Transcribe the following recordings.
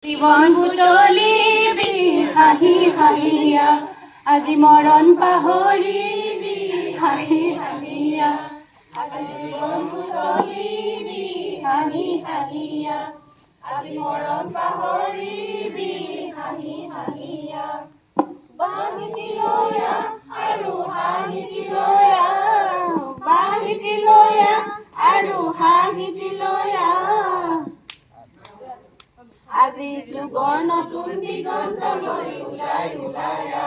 জীৱন বুটলিবি হাঁহি হাঁহিয়া আজি মৰণ পাহৰিবি হাঁহি হাঁহিয়া আজি জীৱন বুটলিবি হাঁহি হাঁহিয়া আজি মৰণ পাহৰিবি হাঁহি হাঁহিয়া বাঁহিতিলয়া আৰু হাঁহিতিলয়া বাঁহিতিলয়া আৰু হাঁহিতিলয়া আজি যুগৰ নতুন দিগন্তলৈ ওলাই ওলায়া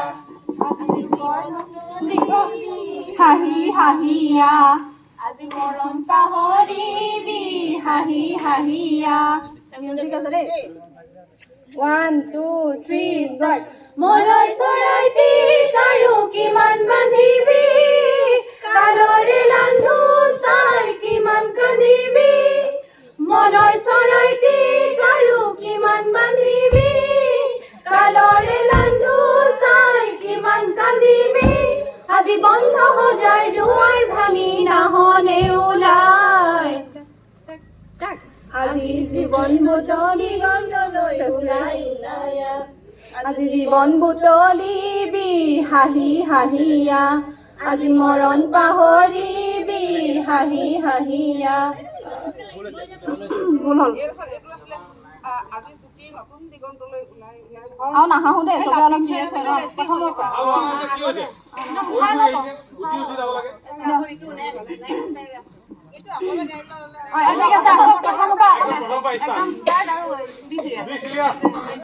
আজি যুগৰ নতুন হাঁহি হাঁহিয়া আজি মৰণ পাহৰিবি হাঁহি হাঁহিয়া মিউজিক আছে দেই 1 2 3 ষ্টাৰ্ট মনৰ চৰাইটি কাৰো কিমান বান্ধিবি কালৰে লান্ধু চাই কিমান কান্দিবি মনৰ চৰাইটি কাৰো কিমান বান্ধিবি কালৰে লান্ধু চাই কিমান কান্দিবি আজি বন্ধ সজাৰ দুৱাৰ ভাঙি নাহনে ওলাই আজি জীৱন বুটলি গন্তলৈ ওলাই ওলায়া আজি জীৱন বুটলিবি হাঁহি হাঁহিয়া আজি মৰণ পাহৰিবি হাঁহি হাঁহিয়া ভুল হ'ল আৰু নাহাঁহো দেই চবে অলপ চিৰিয়াছ হয় ন প্ৰথমৰ পৰা প্ৰথমৰ পৰা একদম